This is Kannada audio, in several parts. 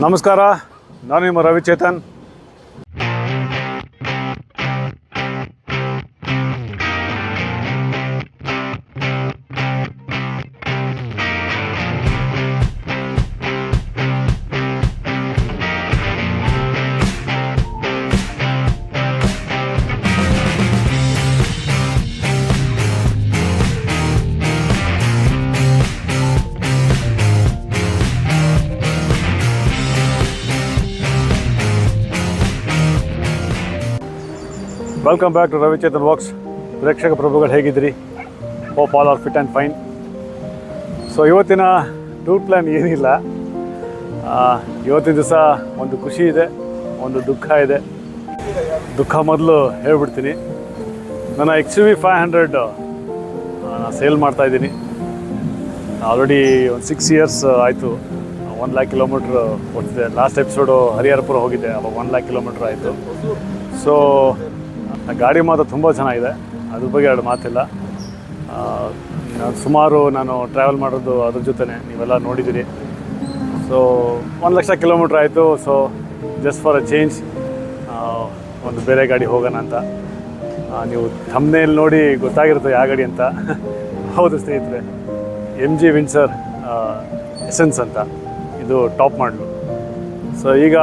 ನಮಸ್ಕಾರ, ನಾನು ನಿಮ್ಮ Ravichetan. Welcome back to Ravichetan walks. ಪ್ರೇಕ್ಷಕ ಪ್ರಭುಗಳು ಹೇಗಿದ್ದೀರಿ? Hope all are fit and fine. So ಇವತ್ತಿನ ಟೂರ್ ಪ್ಲ್ಯಾನ್ ಏನಿಲ್ಲ. ಇವತ್ತಿನ ದಿವಸ ಒಂದು ಖುಷಿ ಇದೆ, ಒಂದು ದುಃಖ ಇದೆ. ದುಃಖ ಮೊದಲು ಹೇಳ್ಬಿಡ್ತೀನಿ. ನನ್ನ XUV 500 ನಾನು ಸೇಲ್ ಮಾಡ್ತಾಯಿದ್ದೀನಿ. ಆಲ್ರೆಡಿ ಒಂದು 6 ಇಯರ್ಸ್ ಆಯಿತು. 1 lakh ಕಿಲೋಮೀಟ್ರ್ ಓಡ್ತಿದೆ. ಲಾಸ್ಟ್ ಎಪಿಸೋಡು ಹರಿಹರಪುರ ಹೋಗಿದ್ದೆ, ಅವಾಗ 1 lakh ಕಿಲೋಮೀಟ್ರ್ ಆಯಿತು. ಸೊ ಗಾಡಿ ಮಾತ್ರ ತುಂಬ ಚೆನ್ನಾಗಿದೆ, ಅದ್ರ ಬಗ್ಗೆ ಎರಡು ಮಾತಿಲ್ಲ. ನಾನು ಟ್ರಾವೆಲ್ ಮಾಡೋದು ಅದ್ರ ಜೊತೆನೇ ನೀವೆಲ್ಲ ನೋಡಿದ್ದೀರಿ. ಸೊ 1 ಲಕ್ಷ ಕಿಲೋಮೀಟ್ರ್ ಆಯಿತು. So just for a change ಒಂದು ಬೇರೆ ಗಾಡಿ ಹೋಗೋಣ ಅಂತ. ನೀವು ಥಂಬ್ನೇಲ್ ನೋಡಿ ಗೊತ್ತಾಗಿರುತ್ತೆ ಯಾವ ಗಾಡಿ ಅಂತ. ಹೌದು ಸ್ನೇಹಿತರೆ, MG ವಿನ್ಸರ್ ಎಸೆನ್ಸ್ ಅಂತ. ಇದು ಟಾಪ್ ಮಾಡಲು. ಸೊ ಈಗ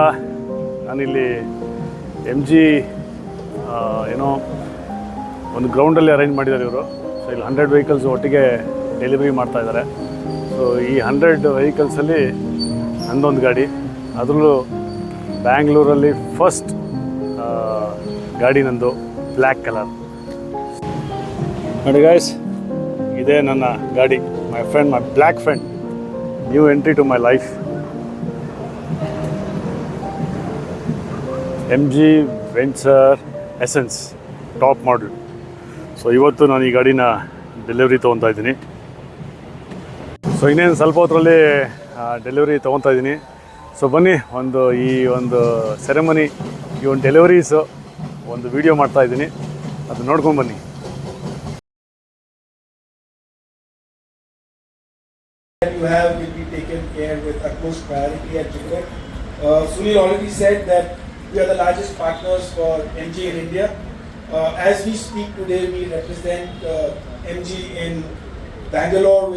ನಾನಿಲ್ಲಿ MG ಏನೋ ಒಂದು ಗ್ರೌಂಡಲ್ಲಿ ಅರೇಂಜ್ ಮಾಡಿದ್ದಾರೆ ಇವರು. ಸೊ ಇಲ್ಲಿ 100 ವೆಹಿಕಲ್ಸ್ ಒಟ್ಟಿಗೆ ಡೆಲಿವರಿ ಮಾಡ್ತಾಯಿದ್ದಾರೆ. ಸೊ ಈ 100 ವೆಹಿಕಲ್ಸಲ್ಲಿ ನಂದೊಂದು ಗಾಡಿ, ಅದರಲ್ಲೂ ಬ್ಯಾಂಗ್ಳೂರಲ್ಲಿ ಫಸ್ಟ್ ಗಾಡಿ ನಂದು, ಬ್ಲ್ಯಾಕ್ ಕಲರ್. ನೋಡಿ ಗೈಸ್, ಇದೇ ನನ್ನ ಗಾಡಿ, my friend, my black friend, new entry to my life, MG Windsor essence top model. So ಇವತ್ತು ನಾನು ಈ ಗಾಡಿನ ಡೆಲಿವರಿ ತೊಗೊತಾ ಇದ್ದೀನಿ. ಸೊ ಇನ್ನೇನು ಸ್ವಲ್ಪ ಹೊತ್ತರಲ್ಲಿ ಡೆಲಿವರಿ ತೊಗೊತಾ ಇದ್ದೀನಿ. ಸೊ ಬನ್ನಿ, ಈ ಒಂದು ಸೆರೆಮನಿ, ಈ ಒಂದು ಡೆಲಿವರೀಸು ಒಂದು ವಿಡಿಯೋ ಮಾಡ್ತಾಯಿದ್ದೀನಿ, ಅದು ನೋಡ್ಕೊಂಡು ಬನ್ನಿ. You have will be taken care with utmost priority at Jupiter. Sunil already said that we are the largest partners for MG in India. As we speak today, we represent MG in Bangalore.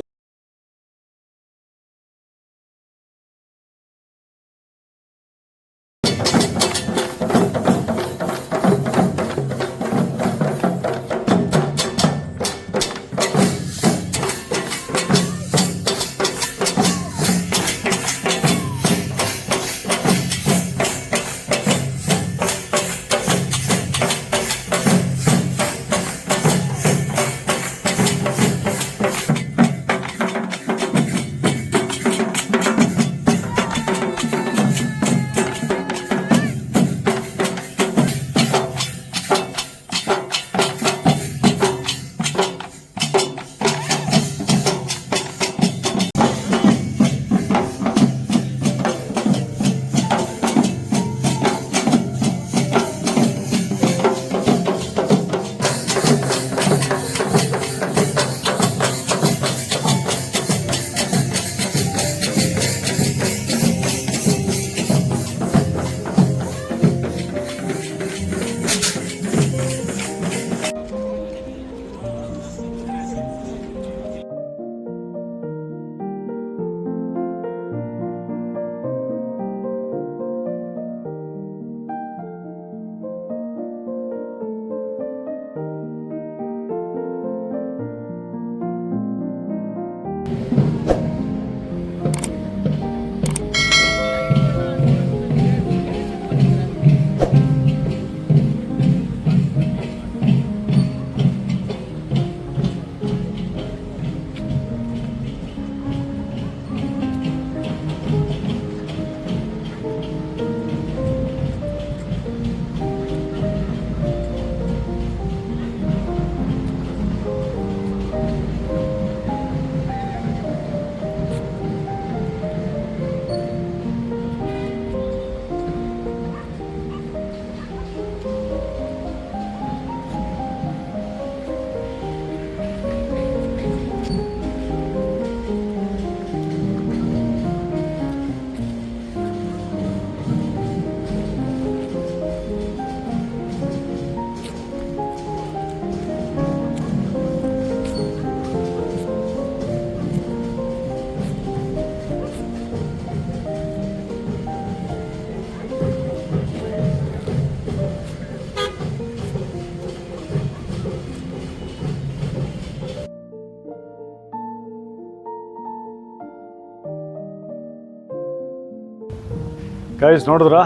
Guys ನೋಡಿದ್ರಾ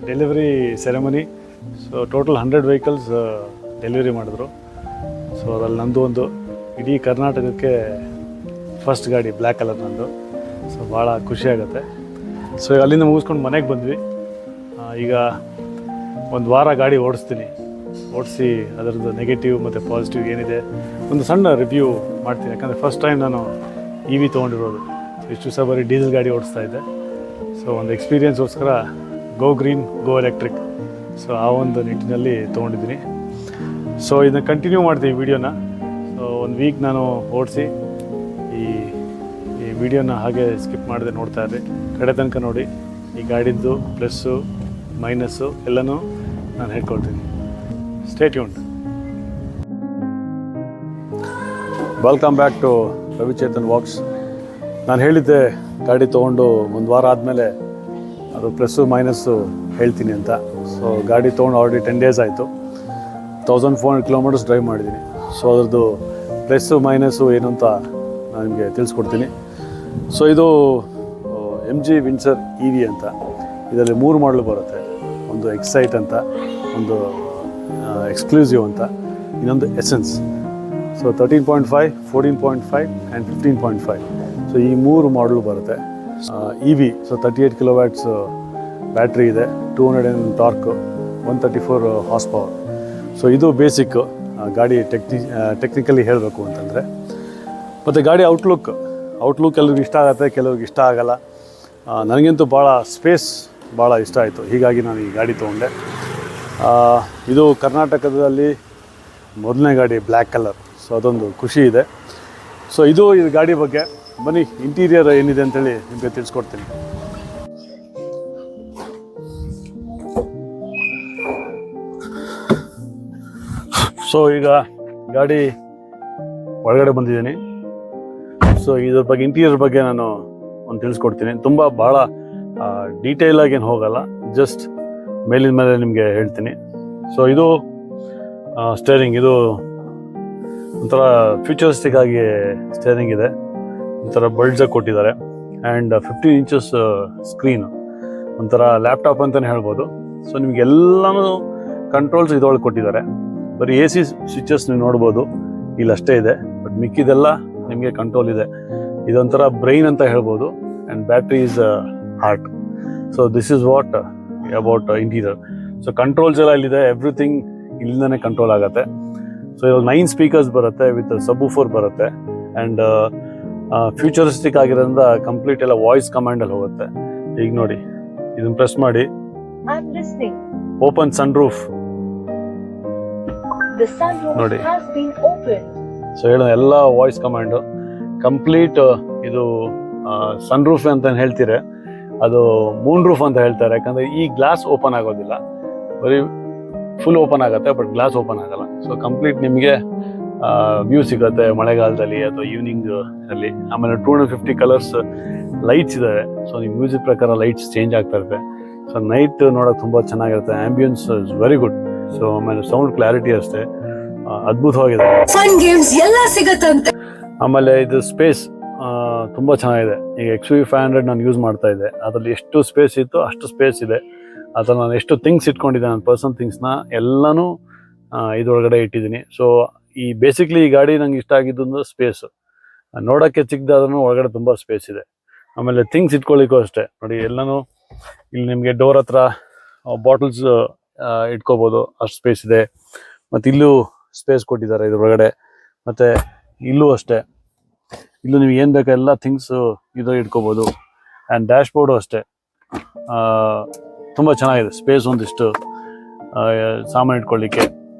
delivery ceremony. So total 100 vehicles delivery ಮಾಡಿದ್ರು. ಸೊ ಅದ್ರಲ್ಲಿ ನಂದು ಒಂದು ಇಡೀ ಕರ್ನಾಟಕಕ್ಕೆ ಫಸ್ಟ್ ಗಾಡಿ ಬ್ಲ್ಯಾಕ್ ಕಲರ್ ನಂದು. ಸೊ ಭಾಳ ಖುಷಿ ಆಗುತ್ತೆ. ಸೊ ಅಲ್ಲಿಂದ ಮುಗಿಸ್ಕೊಂಡು ಮನೆಗೆ ಬಂದ್ವಿ. ಈಗ ಒಂದು ವಾರ ಗಾಡಿ ಓಡಿಸಿ ಅದರದ್ದು ನೆಗೆಟಿವ್ ಮತ್ತು ಪಾಸಿಟಿವ್ ಏನಿದೆ ಒಂದು ಸಣ್ಣ ರಿವ್ಯೂ ಮಾಡ್ತೀನಿ. ಯಾಕಂದರೆ ಫಸ್ಟ್ ಟೈಮ್ ನಾನು EV ತೊಗೊಂಡಿರೋದು. ಇಷ್ಟು ದಿವಸ ಬರೀ ಡೀಸೆಲ್ ಗಾಡಿ ಓಡಿಸ್ತಾ ಇದ್ದೆ. ಸೊ ಒಂದು ಎಕ್ಸ್ಪೀರಿಯನ್ಸ್ಗೋಸ್ಕರ ಗೋ ಗ್ರೀನ್ ಗೋ ಎಲೆಕ್ಟ್ರಿಕ್, ಸೊ ಆ ಒಂದು ನಿಟ್ಟಿನಲ್ಲಿ ತೊಗೊಂಡಿದ್ದೀನಿ. ಸೊ ಇದನ್ನು ಕಂಟಿನ್ಯೂ ಮಾಡ್ತೀನಿ ವೀಡಿಯೋನ. ಸೊ ಒಂದು ವೀಕ್ ನಾನು ಓಡಿಸಿ ಈ ವಿಡಿಯೋನ ಹಾಗೆ ಸ್ಕಿಪ್ ಮಾಡದೆ ನೋಡ್ತಾ ಇದ್ದೆ, ಕಡೆ ತನಕ ನೋಡಿ. ಈ ಗಾಡಿದ್ದು ಪ್ಲಸ್ಸು ಮೈನಸ್ಸು ಎಲ್ಲನೂ ನಾನು ಹೇಳ್ಕೊಳ್ತೀನಿ. Stay tuned. Welcome back to Ravichetan walks. ನಾನು ಹೇಳಿದ್ದೆ ಗಾಡಿ ತೊಗೊಂಡು ಒಂದು ವಾರ ಆದಮೇಲೆ ಅದು ಪ್ಲಸ್ಸು ಮೈನಸ್ಸು ಹೇಳ್ತೀನಿ ಅಂತ. ಸೊ ಗಾಡಿ ತೊಗೊಂಡು ಆಲ್ರೆಡಿ 10 days ಆಯಿತು. 1400 kilometers ಡ್ರೈವ್ ಮಾಡಿದ್ದೀನಿ. ಸೊ ಅದ್ರದ್ದು ಪ್ಲಸ್ಸು ಮೈನಸ್ಸು ಏನು ಅಂತ ನಾನು ನಿಮಗೆ ತಿಳಿಸ್ಕೊಡ್ತೀನಿ. ಸೊ ಇದು MG ವಿನ್ಸರ್ EV ಅಂತ. ಇದರಲ್ಲಿ 3 ಮಾಡಲ್ ಬರುತ್ತೆ. ಒಂದು ಎಕ್ಸೈಟ್ ಅಂತ, ಒಂದು ಎಕ್ಸ್ಕ್ಲೂಸಿವ್ ಅಂತ, ಇನ್ನೊಂದು ಎಸೆನ್ಸ್. So 13.5, 14.5 and 15.5. ಸೊ ಈ 3 ಮಾಡಲ್ ಬರುತ್ತೆ. EV. ಸೊ 38 kilowatts ಬ್ಯಾಟ್ರಿ ಇದೆ, 200 Nm torque, 134 horse power. So ಇದು ಬೇಸಿಕ್ ಗಾಡಿ ಟೆಕ್ನಿಕಲಿ ಹೇಳಬೇಕು ಅಂತಂದರೆ. ಮತ್ತು ಗಾಡಿ ಔಟ್ಲುಕ್ ಕೆಲವ್ರಿಗೆ ಇಷ್ಟ ಆಗುತ್ತೆ, ಕೆಲವ್ರಿಗೆ ಇಷ್ಟ ಆಗಲ್ಲ. ನನಗಂತೂ ಭಾಳ ಸ್ಪೇಸ್ ಭಾಳ ಇಷ್ಟ ಆಯಿತು, ಹೀಗಾಗಿ ನಾನು ಈ ಗಾಡಿ ತೊಗೊಂಡೆ. ಇದು ಕರ್ನಾಟಕದಲ್ಲಿ ಮೊದಲನೇ ಗಾಡಿ ಬ್ಲ್ಯಾಕ್ ಕಲರ್. ಸೊ ಅದೊಂದು ಖುಷಿ ಇದೆ. ಸೊ ಇದು ಗಾಡಿ ಬಗ್ಗೆ ಬನ್ನಿ, ಇಂಟೀರಿಯರ್ ಏನಿದೆ ಅಂತೇಳಿ ನಿಮಗೆ ತಿಳಿಸ್ಕೊಡ್ತೀನಿ. ಸೊ ಈಗ ಗಾಡಿ ಒಳಗಡೆ ಬಂದಿದ್ದೀನಿ. ಸೊ ಇದ್ರ ಬಗ್ಗೆ ಇಂಟೀರಿಯರ್ ಬಗ್ಗೆ ನಾನು ಒಂದು ತಿಳಿಸ್ಕೊಡ್ತೀನಿ. ತುಂಬ ಭಾಳ ಡೀಟೇಲಾಗಿ ಏನು ಹೋಗಲ್ಲ, ಜಸ್ಟ್ ಮೇಲಿನ ಮೇಲೆ ನಿಮಗೆ ಹೇಳ್ತೀನಿ. ಸೊ ಇದು ಸ್ಟೇರಿಂಗ್, ಇದು ಒಂಥರ ಫ್ಯೂಚರಿಸ್ಟಿಕ್ ಆಗಿ ಸ್ಟೇರಿಂಗ್ ಇದೆ. ಒಂಥರ ಬಲ್ಡ್ಸಾಗಿ ಕೊಟ್ಟಿದ್ದಾರೆ. ಆ್ಯಂಡ್ 15 inches ಸ್ಕ್ರೀನು, ಒಂಥರ ಲ್ಯಾಪ್ಟಾಪ್ ಅಂತಲೇ ಹೇಳ್ಬೋದು. ಸೊ ನಿಮಗೆಲ್ಲನೂ ಕಂಟ್ರೋಲ್ಸ್ ಇದರೊಳಗೆ ಕೊಟ್ಟಿದ್ದಾರೆ. ಬರೀ AC ಸ್ವಿಚಸ್ ನೀವು ನೋಡ್ಬೋದು, ಇಲ್ಲಷ್ಟೇ ಇದೆ. ಬಟ್ ಮಿಕ್ಕಿದೆಲ್ಲ ನಿಮಗೆ ಕಂಟ್ರೋಲ್ ಇದೆ. ಇದೊಂಥರ ಬ್ರೈನ್ ಅಂತ ಹೇಳ್ಬೋದು. And battery is heart. So this is what about interior. So controls ಎಲ್ಲ ಇಲ್ಲಿದೆ, ಎವ್ರಿಥಿಂಗ್ ಇಲ್ಲಿಂದನೇ ಕಂಟ್ರೋಲ್ ಆಗುತ್ತೆ. ಸೊ ಇವಾಗ 9 ಸ್ಪೀಕರ್ಸ್ ಬರುತ್ತೆ, ವಿತ್ ಸಬ್ವೂಫರ್ ಬರುತ್ತೆ. ಆ್ಯಂಡ್ ಫ್ಯೂಚರಿಸ್ಟಿಕ್ ಆಗಿರೋದ್ರಿಂದ ಕಂಪ್ಲೀಟ್ ಎಲ್ಲ ವಾಯ್ಸ್ ಕಮಾಂಡಲ್ಲಿ ಹೋಗುತ್ತೆ. ಈಗ ನೋಡಿ, ಇದನ್ನ ಪ್ರೆಸ್ ಮಾಡಿ ಓಪನ್ ಸನ್ ರೂಫ್ ನೋಡಿ. ಸೊ ಹೇಳೋ ಎಲ್ಲ ವಾಯ್ಸ್ ಕಮಾಂಡು ಕಂಪ್ಲೀಟ್. ಇದು ಸನ್ ರೂಫ್ ಅಂತ ಹೇಳ್ತೀರ, ಅದು ಮೂನ್ ರೂಫ್ ಅಂತ ಹೇಳ್ತಾರೆ. ಯಾಕಂದರೆ ಈ ಗ್ಲಾಸ್ ಓಪನ್ ಆಗೋದಿಲ್ಲ, ಬರೀ ಫುಲ್ ಓಪನ್ ಆಗುತ್ತೆ, ಬಟ್ ಗ್ಲಾಸ್ ಓಪನ್ ಆಗಲ್ಲ. ಸೊ ಕಂಪ್ಲೀಟ್ ನಿಮಗೆ ವ್ಯೂ ಸಿಗುತ್ತೆ ಮಳೆಗಾಲದಲ್ಲಿ ಅಥವಾ ಈವ್ನಿಂಗ್ ಅಲ್ಲಿ. ಆಮೇಲೆ 250 ಕಲರ್ಸ್ ಲೈಟ್ಸ್ ಇದ್ದಾವೆ. ಸೊ ನೀವು ಮ್ಯೂಸಿಕ್ ಪ್ರಕಾರ ಲೈಟ್ಸ್ ಚೇಂಜ್ ಆಗ್ತಾ ಇರುತ್ತೆ. ಸೊ ನೈಟ್ ನೋಡೋಕೆ ತುಂಬ ಚೆನ್ನಾಗಿರುತ್ತೆ. Ambience is very good. So ಆಮೇಲೆ ಸೌಂಡ್ ಕ್ಲಾರಿಟಿ ಅಷ್ಟೇ ಅದ್ಭುತವಾಗಿದೆ. ಆಮೇಲೆ ಇದು ಸ್ಪೇಸ್ ತುಂಬ ಚೆನ್ನಾಗಿದೆ. ಈಗ XUV500 ನಾನು ಯೂಸ್ ಮಾಡ್ತಾ ಇದ್ದೆ, ಅದರಲ್ಲಿ ಎಷ್ಟು ಸ್ಪೇಸ್ ಇತ್ತು ಅಷ್ಟು ಸ್ಪೇಸ್ ಇದೆ. ಅದ್ರಲ್ಲಿ ನಾನು ಎಷ್ಟು ಥಿಂಗ್ಸ್ ಇಟ್ಕೊಂಡಿದ್ದೆ, ನನ್ನ ಪರ್ಸನಲ್ ಥಿಂಗ್ಸ್ನ ಎಲ್ಲನೂ ಇದರೊಳಗಡೆ ಇಟ್ಟಿದ್ದೀನಿ. ಸೊ ಈ ಬೇಸಿಕ್ಲಿ ಈ ಗಾಡಿ ನಂಗೆ ಇಷ್ಟ ಆಗಿದ್ದು ಅಂದ್ರೆ ಸ್ಪೇಸ್. ನೋಡೋಕ್ಕೆ ಚಿಕ್ಕದಾದ್ರೂ ಒಳಗಡೆ ತುಂಬ ಸ್ಪೇಸ್ ಇದೆ. ಆಮೇಲೆ ಥಿಂಗ್ಸ್ ಇಟ್ಕೊಳ್ಳಿಕ್ಕೂ ಅಷ್ಟೇ ನೋಡಿ, ಎಲ್ಲನೂ ಇಲ್ಲಿ ನಿಮಗೆ ಡೋರ್ ಹತ್ರ ಬಾಟಲ್ಸ್ ಇಟ್ಕೋಬೋದು, ಅಷ್ಟು ಸ್ಪೇಸ್ ಇದೆ. ಮತ್ತು ಇಲ್ಲೂ ಸ್ಪೇಸ್ ಕೊಟ್ಟಿದ್ದಾರೆ ಇದ್ರೊಳಗಡೆ. ಮತ್ತು ಇಲ್ಲೂ ಅಷ್ಟೇ, ಇಲ್ಲೂ ನೀವು ಏನು ಬೇಕೋ ಎಲ್ಲ ಥಿಂಗ್ಸು ಇದು ಇಟ್ಕೋಬೋದು. ಆ್ಯಂಡ್ ಡ್ಯಾಶ್ ಬೋರ್ಡು ಅಷ್ಟೇ ತುಂಬ ಚೆನ್ನಾಗಿದೆ. ಸ್ಪೇಸ್ ಒಂದಿಷ್ಟು ಸಾಮಾನು ಇಟ್ಕೊಳ್ಳಿಕ್ಕೆ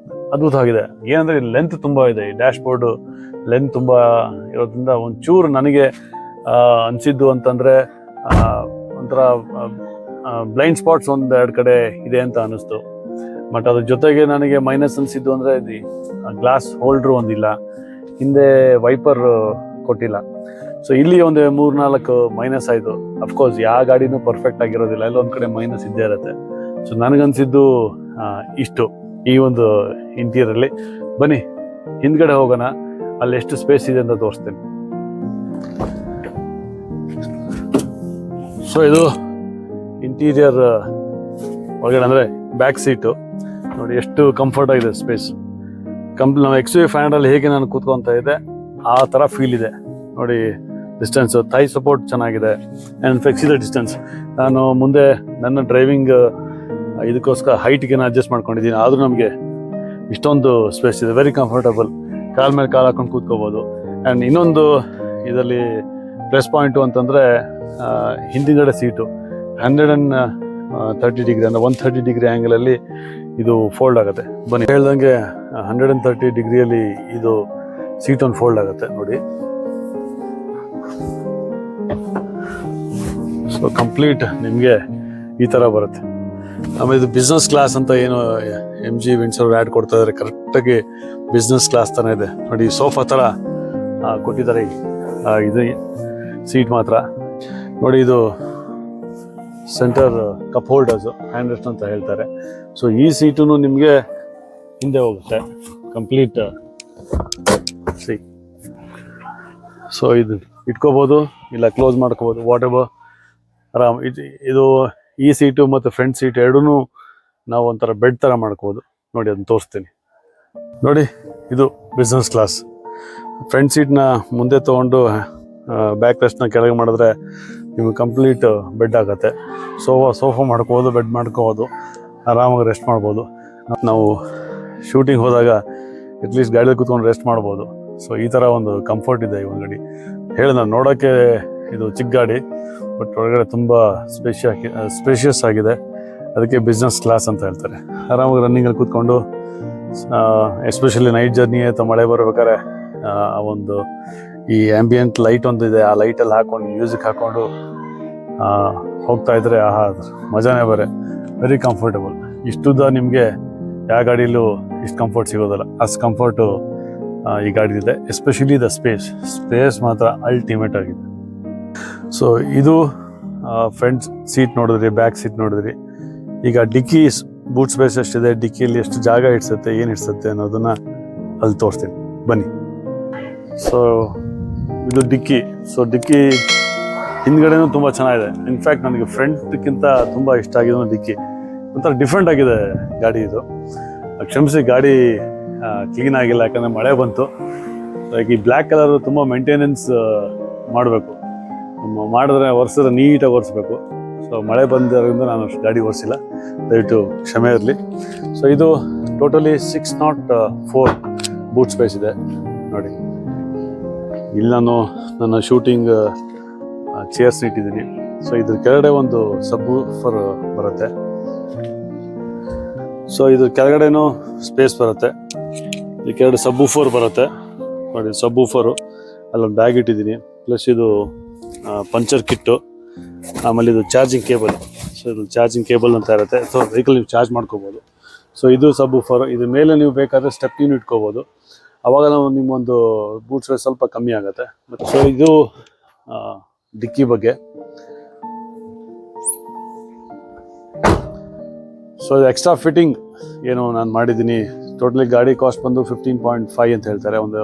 ಅದ್ಭುತವಾಗಿದೆ. ಏನಂದರೆ ಲೆಂತ್ ತುಂಬ ಇದೆ. ಈ ಡ್ಯಾಶ್ ಬೋರ್ಡು ಲೆಂತ್ ತುಂಬ ಇರೋದ್ರಿಂದ ಒಂಚೂರು ನನಗೆ ಅನಿಸಿದ್ದು ಅಂತಂದರೆ ಒಂಥರ ಬ್ಲೈಂಡ್ ಸ್ಪಾಟ್ಸ್ 1-2 ಕಡೆ ಇದೆ ಅಂತ ಅನ್ನಿಸ್ತು. ಬಟ್ ಅದ್ರ ಜೊತೆಗೆ ನನಗೆ ಮೈನಸ್ ಅನಿಸಿದ್ದು ಅಂದರೆ ಇದು ಗ್ಲಾಸ್ ಹೋಲ್ಡ್ರು ಒಂದಿಲ್ಲ, ಹಿಂದೆ ವೈಪರ್ ಕೊಟ್ಟಿಲ್ಲ. ಸೊ ಇಲ್ಲಿ ಒಂದು 3-4 ಮೈನಸ್ ಆಯಿತು. ಅಫ್ಕೋರ್ಸ್ ಯಾವ ಗಾಡಿನೂ ಪರ್ಫೆಕ್ಟ್ ಆಗಿರೋದಿಲ್ಲ, ಎಲ್ಲ ಒಂದು ಕಡೆ ಮೈನಸ್ ಇದ್ದೇ ಇರುತ್ತೆ. ಸೊ ನನಗನ್ಸಿದ್ದು ಇಷ್ಟು ಈ ಒಂದು ಇಂಟೀರಿಯರಲ್ಲಿ. ಬನ್ನಿ ಹಿಂದ್ಗಡೆ ಹೋಗೋಣ, ಅಲ್ಲಿ ಎಷ್ಟು ಸ್ಪೇಸ್ ಇದೆ ಅಂತ ತೋರಿಸ್ತೇನೆ. ಸೊ ಇದು ಇಂಟೀರಿಯರ್ ಒಳಗಡೆ ಅಂದರೆ ಬ್ಯಾಕ್ ಸೀಟು ನೋಡಿ ಎಷ್ಟು ಕಂಫರ್ಟ್ ಆಗಿದೆ ಸ್ಪೇಸ್. ನಾವು XUV500 ಹೇಗೆ ನಾನು ಕೂತ್ಕೊತಾ ಇದ್ದೆ ಆ ಥರ ಫೀಲ್ ಇದೆ ನೋಡಿ. ಡಿಸ್ಟೆನ್ಸ್ ಥೈ ಸಪೋರ್ಟ್ ಚೆನ್ನಾಗಿದೆ ಆ್ಯಂಡ್ ಫ್ಲೆಕ್ಸಿಬಲ್ ಡಿಸ್ಟೆನ್ಸ್. ನಾನು ಮುಂದೆ ನನ್ನ ಡ್ರೈವಿಂಗ್ ಇದಕ್ಕೋಸ್ಕರ ಹೈಟ್ಗೆ ಅಡ್ಜಸ್ಟ್ ಮಾಡ್ಕೊಂಡಿದ್ದೀನಿ, ಆದರೂ ನಮಗೆ ಇಷ್ಟೊಂದು ಸ್ಪೇಸ್ ಇದೆ. ವೆರಿ ಕಂಫರ್ಟಬಲ್, ಕಾಲ ಮೇಲೆ ಕಾಲು ಹಾಕೊಂಡು ಕೂತ್ಕೋಬೋದು. ಆ್ಯಂಡ್ ಇನ್ನೊಂದು ಇದರಲ್ಲಿ ಪ್ಲಸ್ ಪಾಯಿಂಟು ಅಂತಂದರೆ ಹಿಂದಿಗಡೆ ಸೀಟು 130 ಡಿಗ್ರಿ ಅಂದರೆ 130 ಡಿಗ್ರಿ ಆ್ಯಂಗಲಲ್ಲಿ ಇದು ಫೋಲ್ಡ್ ಆಗುತ್ತೆ. ಬನ್ನಿ ಹೇಳ್ದಂಗೆ 130 ಡಿಗ್ರಿಯಲ್ಲಿ ಇದು ಸೀಟ್ ಒಂದು ಫೋಲ್ಡ್ ಆಗುತ್ತೆ ನೋಡಿ. ಸೊ ಕಂಪ್ಲೀಟ್ ನಿಮಗೆ ಈ ಥರ ಬರುತ್ತೆ. ಆಮೇಲೆ ಇದು ಬಿಸ್ನೆಸ್ ಕ್ಲಾಸ್ ಅಂತ ಏನು MG ವಿಂಡ್ಸರ್ ಆ್ಯಡ್ ಕೊಡ್ತಾ ಇದ್ದಾರೆ, ಕರೆಕ್ಟಾಗಿ ಬಿಸ್ನೆಸ್ ಕ್ಲಾಸ್ ಥರ ಇದೆ ನೋಡಿ. ಸೋಫಾ ಥರ ಕೊಟ್ಟಿದ್ದಾರೆ ಇದು ಸೀಟ್ ಮಾತ್ರ ನೋಡಿ. ಇದು centre cup holders, hand rest ಅಂತ ಹೇಳ್ತಾರೆ. ಸೊ ಈ ಸೀಟು ನಿಮಗೆ ಹಿಂದೆ ಹೋಗುತ್ತೆ ಕಂಪ್ಲೀಟ್ ಸಿ. ಸೊ ಇದು ಇಟ್ಕೋಬೋದು, ಇಲ್ಲ ಕ್ಲೋಸ್ ಮಾಡ್ಕೋಬೋದು, ವಾಟ್ ಎವರ್ ಆರಾಮ್. ಇದು ಈ ಸೀಟು ಮತ್ತು ಫ್ರಂಟ್ ಸೀಟ್ ಎರಡೂ ನಾವು ಒಂಥರ ಬೆಡ್ ಥರ ಮಾಡ್ಕೋಬೋದು ನೋಡಿ. ಅದನ್ನ ತೋರಿಸ್ತೀನಿ ನೋಡಿ. ಇದು ಬಿಸ್ನೆಸ್ ಕ್ಲಾಸ್. ಫ್ರಂಟ್ ಸೀಟ್ನ ಮುಂದೆ ತೊಗೊಂಡು ಬ್ಯಾಕ್ ರೆಸ್ಟ್ನ ಕೆಳಗೆ ಮಾಡಿದ್ರೆ ನಿಮಗೆ ಕಂಪ್ಲೀಟ್ ಬೆಡ್ ಆಗುತ್ತೆ. ಸೋಫಾ ಮಾಡ್ಕೋಬೋದು, ಬೆಡ್ ಮಾಡ್ಕೋಬೋದು, ಆರಾಮಾಗಿ ರೆಸ್ಟ್ ಮಾಡ್ಬೋದು. ನಾವು ಶೂಟಿಂಗ್ ಹೋದಾಗ ಅಟ್ಲೀಸ್ಟ್ ಗಾಡಿಯಲ್ಲಿ ಕೂತ್ಕೊಂಡು ರೆಸ್ಟ್ ಮಾಡ್ಬೋದು. ಸೊ ಈ ಥರ ಒಂದು ಕಂಫರ್ಟ್ ಇದೆ ಈ ಒಂದು ಗಾಡಿ. ಹೇಳಿದ ನೋಡೋಕ್ಕೆ ಇದು ಚಿಕ್ಕ ಗಾಡಿ, ಬಟ್ ಒಳಗಡೆ ತುಂಬ ಸ್ಪೇಷಿಯಸ್ ಆಗಿದೆ. ಅದಕ್ಕೆ ಬಿಸ್ನೆಸ್ ಕ್ಲಾಸ್ ಅಂತ ಹೇಳ್ತಾರೆ. ಆರಾಮಾಗಿ ರನ್ನಿಂಗಲ್ಲಿ ಕೂತ್ಕೊಂಡು ಎಸ್ಪೆಷಲಿ ನೈಟ್ ಜರ್ನಿ ಅಥವಾ ಮಳೆ ಬರಬೇಕಾದ್ರೆ ಒಂದು ಈ ಆ್ಯಂಬಿಯಂಟ್ ಲೈಟ್ ಒಂದು ಇದೆ, ಆ ಲೈಟಲ್ಲಿ ಹಾಕೊಂಡು ಮ್ಯೂಸಿಕ್ ಹಾಕ್ಕೊಂಡು ಹೋಗ್ತಾ ಇದ್ರೆ ಆಹಾ ಮಜಾನೇ ಬೇರೆ. Very comfortable. ಇಷ್ಟುದ್ದ ನಿಮಗೆ ಯಾವ ಗಾಡಿಯಲ್ಲೂ ಇಷ್ಟು ಕಂಫರ್ಟ್ ಸಿಗೋದಲ್ಲ, ಅಷ್ಟು ಕಂಫರ್ಟು ಈ ಗಾಡಿದಿದೆ. ಎಸ್ಪೆಷಲಿ ದ ಸ್ಪೇಸ್ ಮಾತ್ರ ಅಲ್ಟಿಮೇಟ್ ಆಗಿದೆ. ಸೊ ಇದು ಫ್ರಂಟ್ ಸೀಟ್ ನೋಡಿದ್ರಿ, ಬ್ಯಾಕ್ ಸೀಟ್ ನೋಡಿದ್ರಿ. ಈಗ ಡಿಕ್ಕಿ ಬೂಟ್ ಸ್ಪೇಸ್ ಎಷ್ಟಿದೆ, ಡಿಕ್ಕಿಯಲ್ಲಿ ಎಷ್ಟು ಜಾಗ ಇಡ್ಸುತ್ತೆ, ಏನು ಇಡ್ಸುತ್ತೆ ಅನ್ನೋದನ್ನ ಅಲ್ಲಿ ತೋರಿಸ್ತೀನಿ ಬನ್ನಿ. ಸೊ ಇದು ಡಿಕ್ಕಿ. ಸೊ ಡಿಕ್ಕಿ ಹಿಂದ್ಗಡೆನೂ ತುಂಬ ಚೆನ್ನಾಗಿದೆ. ಇನ್ಫ್ಯಾಕ್ಟ್ ನನಗೆ ಫ್ರಂಟ್ಗಿಂತ ತುಂಬ ಇಷ್ಟ ಆಗಿದ್ದು ಡಿಕ್ಕಿ. ಒಂಥರ ಡಿಫ್ರೆಂಟ್ ಆಗಿದೆ ಗಾಡಿ ಇದು. ಕ್ಷಮಿಸಿ, ಗಾಡಿ ಕ್ಲೀನ್ ಆಗಿಲ್ಲ, ಯಾಕಂದರೆ ಮಳೆ ಬಂತು. ಈ ಬ್ಲ್ಯಾಕ್ ಕಲರು ತುಂಬ ಮೇಂಟೆನೆನ್ಸ್ ಮಾಡಬೇಕು, ಮಾಡಿದ್ರೆ ಒರೆಸಿದ್ರೆ ನೀಟಾಗಿ ಒರೆಸ್ಬೇಕು. ಸೊ ಮಳೆ ಬಂದಿರೋದ್ರಿಂದ ನಾನು ಗಾಡಿ ಒರೆಸಿಲ್ಲ, ದಯವಿಟ್ಟು ಕ್ಷಮೆ ಇರಲಿ. ಸೊ ಇದು ಟೋಟಲಿ 604 ಬೂಟ್ ಸ್ಪೇಸ್ ಇದೆ ನೋಡಿ. ಇಲ್ಲಿ ನಾನು ನನ್ನ ಶೂಟಿಂಗ್ ಚೇರ್ಸ್ ಇಟ್ಟಿದ್ದೀನಿ. ಸೊ ಇದ್ರ ಕೆಳಗಡೆ ಒಂದು ಸಬ್ವೂಫರ್ ಬರುತ್ತೆ. ಸೊ ಇದ್ರ ಕೆಳಗಡೆನೂ ಸ್ಪೇಸ್ ಬರುತ್ತೆ. ಈ ಕೆಳಗಡೆ ಸಬ್ವೂಫರ್ ಬರುತ್ತೆ ನೋಡಿ. ಸಬ್ವೂಫರು ಅಲ್ಲೊಂದು ಬ್ಯಾಗ್ ಇಟ್ಟಿದ್ದೀನಿ. ಪ್ಲಸ್ ಇದು ಪಂಚರ್ ಕಿಟ್ಟು, ಆಮೇಲೆ ಇದು ಚಾರ್ಜಿಂಗ್ ಕೇಬಲ್. ಸೊ ಇದು ಚಾರ್ಜಿಂಗ್ ಕೇಬಲ್ ಅಂತ ಇರುತ್ತೆ. ಸೊ ವೆಹಿಕಲ್ ನೀವು ಚಾರ್ಜ್ ಮಾಡ್ಕೋಬೋದು. ಸೊ ಇದು ಸಬ್ವೂಫರ್. ಇದ್ರ ಮೇಲೆ ನೀವು ಬೇಕಾದರೆ ಸ್ಟೆಪ್ನಿನೂ ಇಟ್ಕೋಬೋದು. ಆವಾಗ ನಾವು ನಿಮ್ಮೊಂದು ಬೂಟ್ ಸ್ಪೇಸ್ ಸ್ವಲ್ಪ ಕಮ್ಮಿ ಆಗುತ್ತೆ. ಮತ್ತು ಸೊ ಇದು ಡಿಕ್ಕಿ ಬಗ್ಗೆ. ಸೊ ಇದು ಎಕ್ಸ್ಟ್ರಾ ಫಿಟ್ಟಿಂಗ್ ಏನು ನಾನು ಮಾಡಿದ್ದೀನಿ. ಟೋಟಲಿ ಗಾಡಿ ಕಾಸ್ಟ್ ಬಂದು 15.5 ಅಂತ ಹೇಳ್ತಾರೆ. ಒಂದು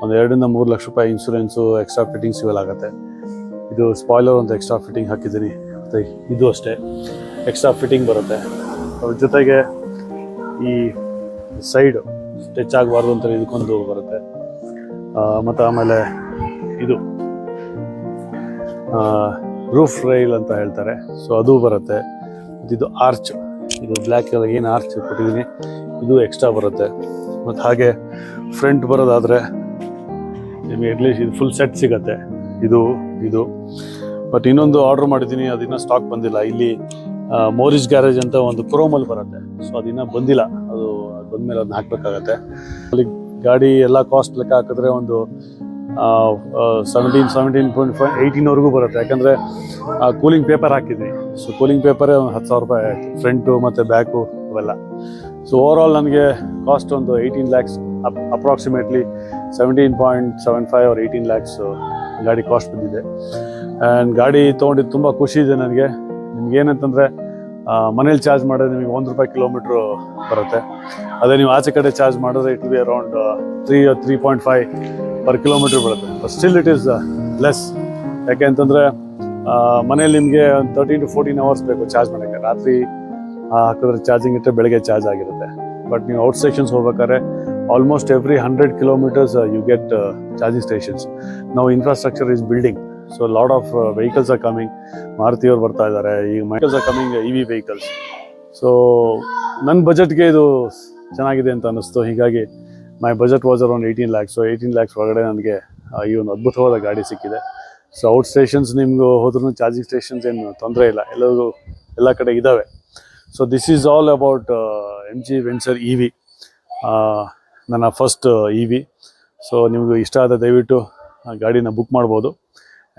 2 ರಿಂದ 3 ಲಕ್ಷ ರೂಪಾಯಿ ಇನ್ಶೂರೆನ್ಸು, ಎಕ್ಸ್ಟ್ರಾ ಫಿಟ್ಟಿಂಗ್ಸ್ ಇವೆಲ್ಲ ಆಗುತ್ತೆ. ಇದು ಸ್ಪಾಯ್ಲರ್ ಒಂದು ಎಕ್ಸ್ಟ್ರಾ ಫಿಟ್ಟಿಂಗ್ ಹಾಕಿದ್ದೀನಿ. ಮತ್ತು ಇದು ಅಷ್ಟೇ ಎಕ್ಸ್ಟ್ರಾ ಫಿಟ್ಟಿಂಗ್ ಬರುತ್ತೆ. ಅದ್ರ ಜೊತೆಗೆ ಈ ಸೈಡು ಸ್ಟೆಚ್ ಆಗಬಾರ್ದು ಅಂತ ಇದಕ್ಕೊಂದು ಬರುತ್ತೆ. ಮತ್ತು ಆಮೇಲೆ ಇದು ರೂಫ್ ರೈಲ್ ಅಂತ ಹೇಳ್ತಾರೆ. ಸೊ ಅದು ಬರುತ್ತೆ. ಮತ್ತು ಇದು ಆರ್ಚ್, ಇದು ಬ್ಲ್ಯಾಕ್ ಕಲರ್ ಏನು ಆರ್ಚ್ ಕೊಟ್ಟಿದ್ದೀನಿ ಇದು ಎಕ್ಸ್ಟ್ರಾ ಬರುತ್ತೆ. ಮತ್ತು ಹಾಗೆ ಫ್ರಂಟ್ ಬರೋದಾದರೆ ನಿಮಗೆ ಅಟ್ಲೀಸ್ಟ್ ಇದು ಫುಲ್ ಸೆಟ್ ಸಿಗುತ್ತೆ. ಇದು ಬಟ್ ಇನ್ನೊಂದು ಆರ್ಡ್ರ್ ಮಾಡಿದ್ದೀನಿ, ಅದನ್ನ ಸ್ಟಾಕ್ ಬಂದಿಲ್ಲ. ಇಲ್ಲಿ ಮೋರಿಸ್ ಗ್ಯಾರೇಜ್ ಅಂತ ಒಂದು ಕ್ರೋಮಲ್ಲಿ ಬರುತ್ತೆ. ಸೊ ಅದಿನ್ನ ಬಂದಿಲ್ಲ, ಅದು ಬಂದಮೇಲೆ ಅದನ್ನ ಹಾಕಬೇಕಾಗತ್ತೆ. ಅಲ್ಲಿ ಗಾಡಿ ಎಲ್ಲ ಕಾಸ್ಟ್ ಲೆಕ್ಕ ಹಾಕಿದ್ರೆ ಒಂದು 17.5 18ವರೆಗೂ ಬರುತ್ತೆ. ಯಾಕಂದರೆ ಕೂಲಿಂಗ್ ಪೇಪರ್ ಹಾಕಿದ್ವಿ. ಸೊ ಕೂಲಿಂಗ್ ಪೇಪರೇ ಒಂದು 10,000 ರೂಪಾಯಿ ಆಯಿತು, ಫ್ರಂಟು ಮತ್ತು ಬ್ಯಾಕು ಅವೆಲ್ಲ. ಸೊ ಓವರಾಲ್ ನನಗೆ ಕಾಸ್ಟ್ ಒಂದು 18 lakhs ಅಪ್ರಾಕ್ಸಿಮೇಟ್ಲಿ 17.75 or 18 lakhs ಗಾಡಿ ಕಾಸ್ಟ್ ಬಂದಿದೆ. ಆ್ಯಂಡ್ ಗಾಡಿ ತೊಗೊಂಡಿದ್ದು ತುಂಬ ಖುಷಿ ಇದೆ ನನಗೆ. ನಿಮ್ಗೆ ಏನಂತಂದರೆ ಮನೇಲಿ ಚಾರ್ಜ್ ಮಾಡಿದ್ರೆ ನಿಮಗೆ 1 ರೂಪಾಯಿ ಕಿಲೋಮೀಟ್ರು ಬರುತ್ತೆ. ಅದೇ ನೀವು ಆಚೆ ಕಡೆ ಚಾರ್ಜ್ ಮಾಡಿದ್ರೆ it be around 3 or 3.5 per kilometer ಬರುತ್ತೆ. But still it is less. ಯಾಕೆ ಅಂತಂದರೆ ಮನೇಲಿ ನಿಮಗೆ ಒಂದು 13 to 14 hours ಬೇಕು ಚಾರ್ಜ್ ಮಾಡೋಕ್ಕೆ. ರಾತ್ರಿ ಹಾಕಿದ್ರೆ ಚಾರ್ಜಿಂಗ್ ಇಟ್ಟರೆ ಬೆಳಗ್ಗೆ ಚಾರ್ಜ್ ಆಗಿರುತ್ತೆ. ಬಟ್ ನೀವು ಔಟ್ ಸ್ಟೇಷನ್ಸ್ ಹೋಗ್ಬೇಕಾದ್ರೆ almost every 100 kilometers you get charging stations. ನಾವು infrastructure is building, so lot of vehicles are coming. ಮಾರುತಿಯವ್ರು ಬರ್ತಾ ಇದ್ದಾರೆ, ಈಗ vehicles are coming, EV vehicles. So ನನ್ನ ಬಜೆಟ್ಗೆ ಇದು ಚೆನ್ನಾಗಿದೆ ಅಂತ ಅನ್ನಿಸ್ತು. ಹೀಗಾಗಿ my budget was around 18 lakhs. So 18 lakhs ಒಳಗಡೆ ನನಗೆ ಈ ಒಂದು ಅದ್ಭುತವಾದ ಗಾಡಿ ಸಿಕ್ಕಿದೆ. ಸೊ ಔಟ್ ಸ್ಟೇಷನ್ಸ್ ನಿಮ್ಗೆ ಹೋದ್ರೂ ಚಾರ್ಜಿಂಗ್ ಸ್ಟೇಷನ್ಸ್ ಏನು ತೊಂದರೆ ಇಲ್ಲ, ಎಲ್ಲ ಕಡೆ ಇದ್ದಾವೆ. So this is all about MG venture EV, ನನ್ನ ಫಸ್ಟ್ EV. ಸೊ ನಿಮಗೂ ಇಷ್ಟ ಆದ ದಯವಿಟ್ಟು ಗಾಡಿನ ಬುಕ್ ಮಾಡ್ಬೋದು.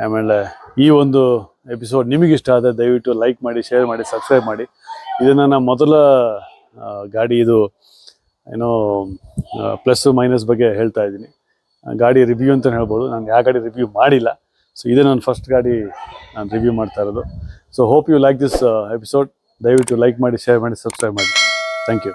ಆಮೇಲೆ ಈ ಒಂದು ಎಪಿಸೋಡ್ ನಿಮಗೆ ಇಷ್ಟ ಆದರೆ ದಯವಿಟ್ಟು ಲೈಕ್ ಮಾಡಿ, ಶೇರ್ ಮಾಡಿ, ಸಬ್ಸ್ಕ್ರೈಬ್ ಮಾಡಿ. ಇದು ನನ್ನ ಮೊದಲ ಗಾಡಿ, ಇದು ಏನೋ ಪ್ಲಸ್ ಮೈನಸ್ ಬಗ್ಗೆ ಹೇಳ್ತಾ ಇದ್ದೀನಿ. ಗಾಡಿ ರಿವ್ಯೂ ಅಂತ ಹೇಳ್ಬೋದು. ನಾನು ಯಾವ ಗಾಡಿ ರಿವ್ಯೂ ಮಾಡಿಲ್ಲ. ಸೊ ಇದೇ ನನ್ನ ಫಸ್ಟ್ ಗಾಡಿ ನಾನು ರಿವ್ಯೂ ಮಾಡ್ತಾ ಇರೋದು. So hope you like this episode. ದಯವಿಟ್ಟು ಲೈಕ್ ಮಾಡಿ, ಶೇರ್ ಮಾಡಿ, ಸಬ್ಸ್ಕ್ರೈಬ್ ಮಾಡಿ. Thank you.